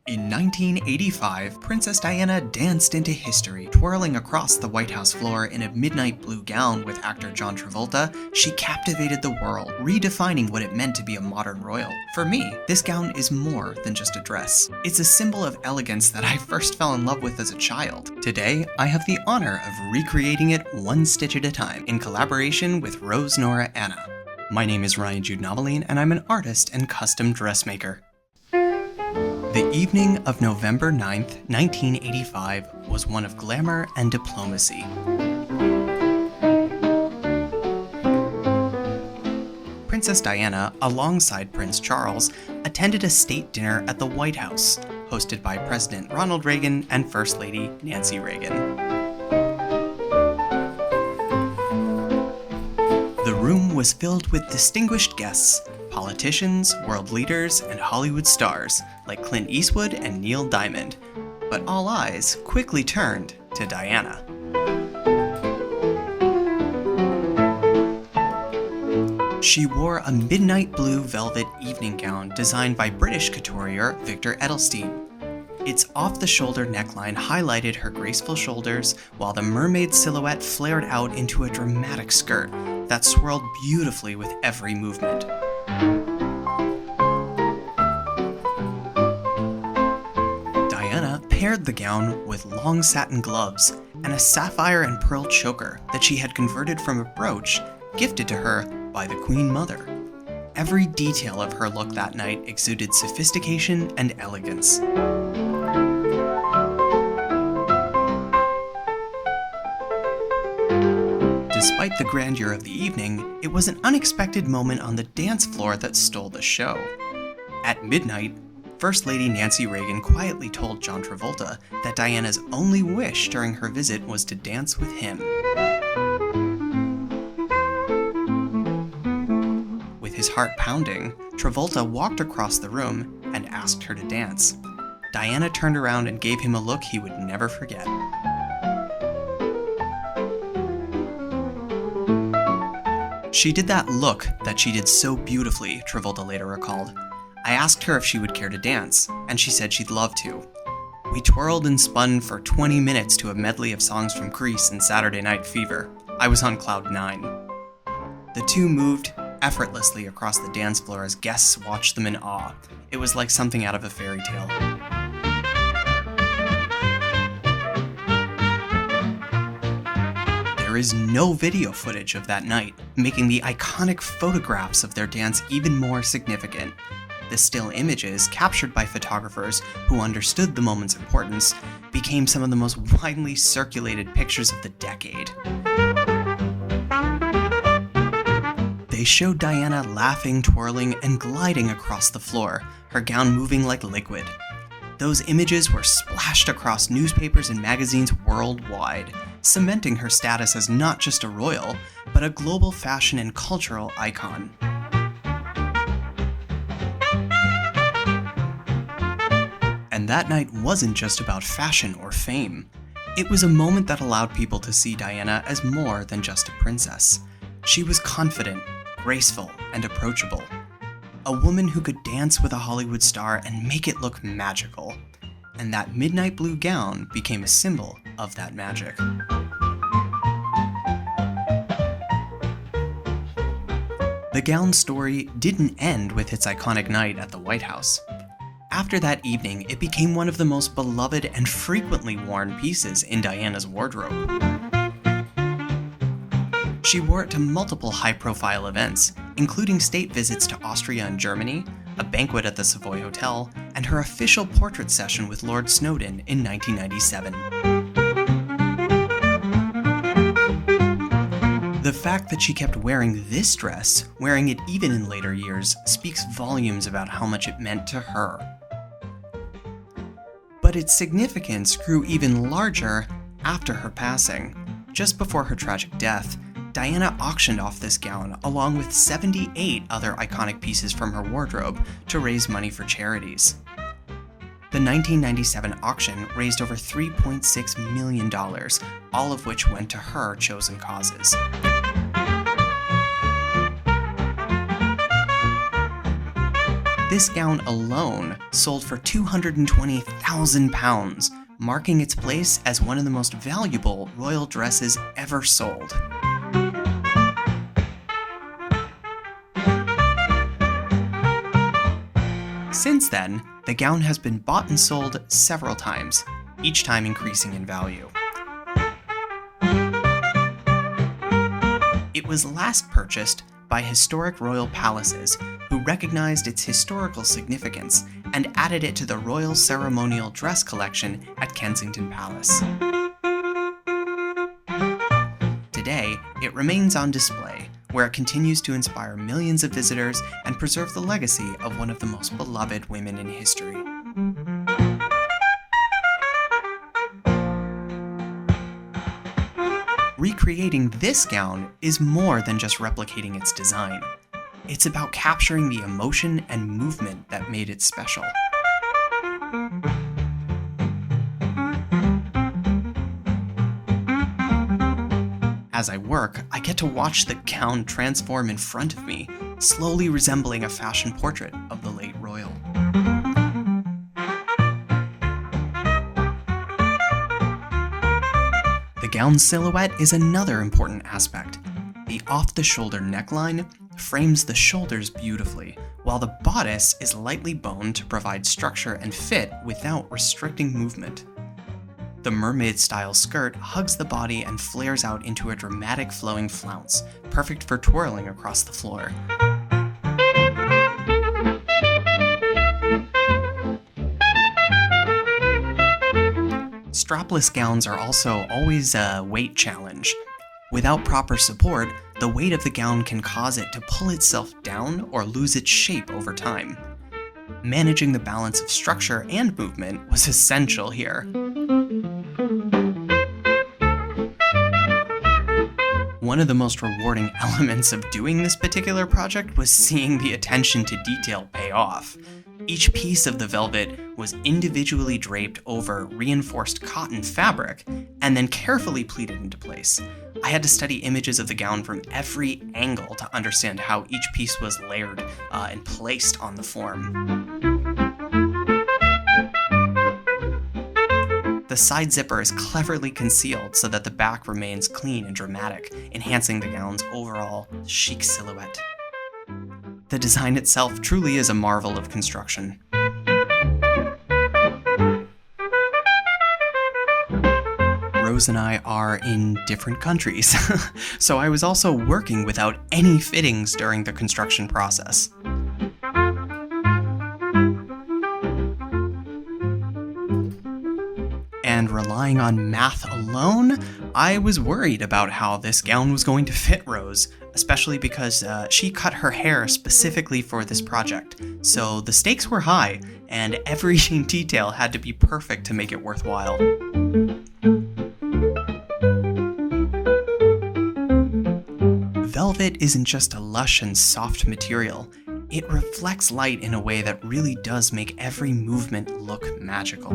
In 1985, Princess Diana danced into history. Twirling across the White House floor in a midnight blue gown with actor John Travolta, she captivated the world, redefining what it meant to be a modern royal. For me, this gown is more than just a dress. It's a symbol of elegance that I first fell in love with as a child. Today, I have the honor of recreating it one stitch at a time, in collaboration with Rose Nora Anna. My name is Ryan Jude Noveline, and I'm an artist and custom dressmaker. The evening of November 9th, 1985 was one of glamour and diplomacy. Princess Diana, alongside Prince Charles, attended a state dinner at the White House, hosted by President Ronald Reagan and First Lady Nancy Reagan. The room was filled with distinguished guests, politicians, world leaders, and Hollywood stars like Clint Eastwood and Neil Diamond, but all eyes quickly turned to Diana. She wore a midnight blue velvet evening gown designed by British couturier Victor Edelstein. Its off-the-shoulder neckline highlighted her graceful shoulders, while the mermaid silhouette flared out into a dramatic skirt that swirled beautifully with every movement. Diana paired the gown with long satin gloves and a sapphire and pearl choker that she had converted from a brooch gifted to her by the Queen Mother. Every detail of her look that night exuded sophistication and elegance. Despite the grandeur of the evening, it was an unexpected moment on the dance floor that stole the show. At midnight, First Lady Nancy Reagan quietly told John Travolta that Diana's only wish during her visit was to dance with him. With his heart pounding, Travolta walked across the room and asked her to dance. Diana turned around and gave him a look he would never forget. She did that look that she did so beautifully, Travolta later recalled. I asked her if she would care to dance, and she said she'd love to. We twirled and spun for 20 minutes to a medley of songs from Grease and Saturday Night Fever. I was on cloud 9. The two moved effortlessly across the dance floor as guests watched them in awe. It was like something out of a fairy tale. There is no video footage of that night, making the iconic photographs of their dance even more significant. The still images, captured by photographers who understood the moment's importance, became some of the most widely circulated pictures of the decade. They showed Diana laughing, twirling, and gliding across the floor, her gown moving like liquid. Those images were splashed across newspapers and magazines worldwide, cementing her status as not just a royal, but a global fashion and cultural icon. And that night wasn't just about fashion or fame. It was a moment that allowed people to see Diana as more than just a princess. She was confident, graceful, and approachable. A woman who could dance with a Hollywood star and make it look magical. And that midnight blue gown became a symbol of that magic. The gown story didn't end with its iconic night at the White House. After that evening, it became one of the most beloved and frequently worn pieces in Diana's wardrobe. She wore it to multiple high-profile events, including state visits to Austria and Germany, a banquet at the Savoy Hotel, and her official portrait session with Lord Snowdon in 1997. The fact that she kept wearing this dress, wearing it even in later years, speaks volumes about how much it meant to her. But its significance grew even larger after her passing. Just before her tragic death, Diana auctioned off this gown along with 78 other iconic pieces from her wardrobe to raise money for charities. The 1997 auction raised over $3.6 million, all of which went to her chosen causes. This gown alone sold for £220,000, marking its place as one of the most valuable royal dresses ever sold. Since then, the gown has been bought and sold several times, each time increasing in value. It was last purchased by historic royal palaces who recognized its historical significance and added it to the Royal Ceremonial Dress Collection at Kensington Palace. Today, it remains on display, where it continues to inspire millions of visitors and preserve the legacy of one of the most beloved women in history. Recreating this gown is more than just replicating its design. It's about capturing the emotion and movement that made it special. As I work, I get to watch the gown transform in front of me, slowly resembling a fashion portrait of the late royal. The gown's silhouette is another important aspect. The off-the-shoulder neckline frames the shoulders beautifully, while the bodice is lightly boned to provide structure and fit without restricting movement. The mermaid-style skirt hugs the body and flares out into a dramatic flowing flounce, perfect for twirling across the floor. Strapless gowns are also always a weight challenge. Without proper support, the weight of the gown can cause it to pull itself down or lose its shape over time. Managing the balance of structure and movement was essential here. One of the most rewarding elements of doing this particular project was seeing the attention to detail pay off. Each piece of the velvet was individually draped over reinforced cotton fabric and then carefully pleated into place. I had to study images of the gown from every angle to understand how each piece was layered and placed on the form. The side zipper is cleverly concealed so that the back remains clean and dramatic, enhancing the gown's overall chic silhouette. The design itself truly is a marvel of construction. Rose and I are in different countries, so I was also working without any fittings during the construction process. And relying on math alone, I was worried about how this gown was going to fit Rose, especially because she cut her hair specifically for this project. So the stakes were high, and every detail had to be perfect to make it worthwhile. Velvet isn't just a lush and soft material. It reflects light in a way that really does make every movement look magical.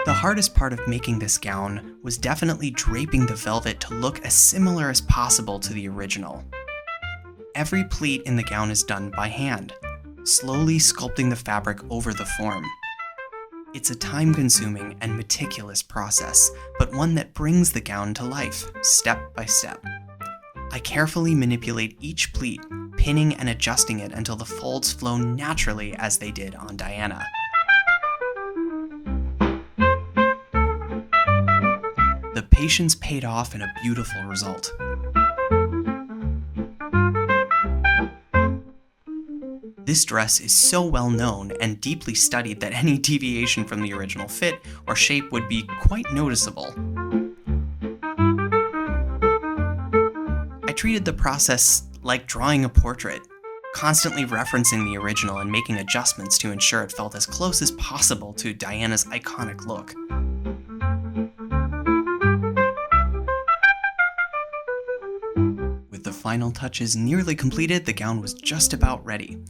The hardest part of making this gown was definitely draping the velvet to look as similar as possible to the original. Every pleat in the gown is done by hand, slowly sculpting the fabric over the form. It's a time-consuming and meticulous process, but one that brings the gown to life, step by step. I carefully manipulate each pleat, pinning and adjusting it until the folds flow naturally as they did on Diana. The patience paid off in a beautiful result. This dress is so well known and deeply studied that any deviation from the original fit or shape would be quite noticeable. I treated the process like drawing a portrait, constantly referencing the original and making adjustments to ensure it felt as close as possible to Diana's iconic look. With the final touches nearly completed, the gown was just about ready.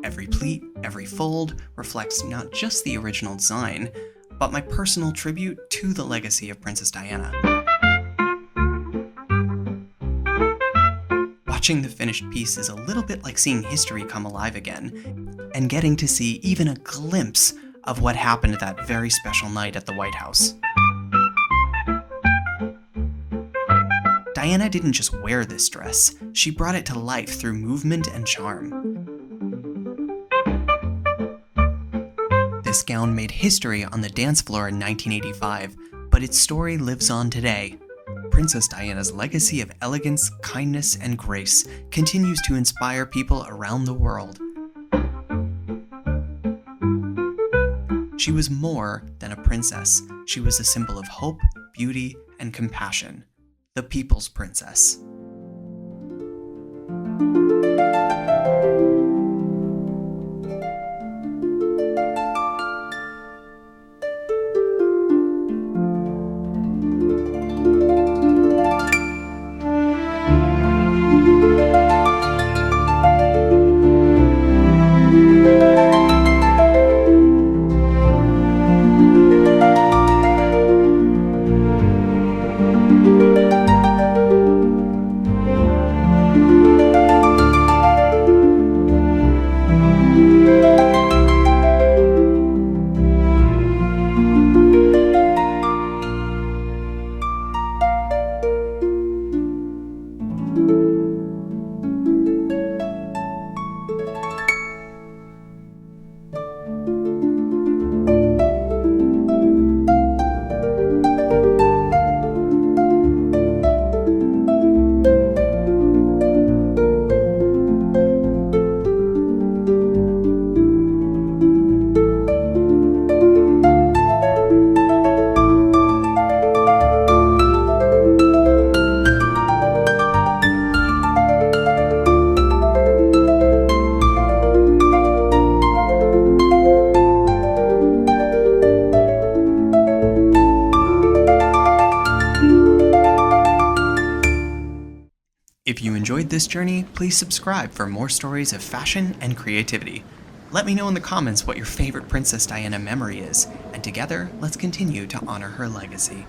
Every pleat, every fold reflects not just the original design, but my personal tribute to the legacy of Princess Diana. Watching the finished piece is a little bit like seeing history come alive again, and getting to see even a glimpse of what happened that very special night at the White House. Diana didn't just wear this dress, she brought it to life through movement and charm. This gown made history on the dance floor in 1985, but its story lives on today. Princess Diana's legacy of elegance, kindness, and grace continues to inspire people around the world. She was more than a princess. She was a symbol of hope, beauty, and compassion. The People's Princess. If you enjoyed this journey, please subscribe for more stories of fashion and creativity. Let me know in the comments what your favorite Princess Diana memory is, and together, let's continue to honor her legacy.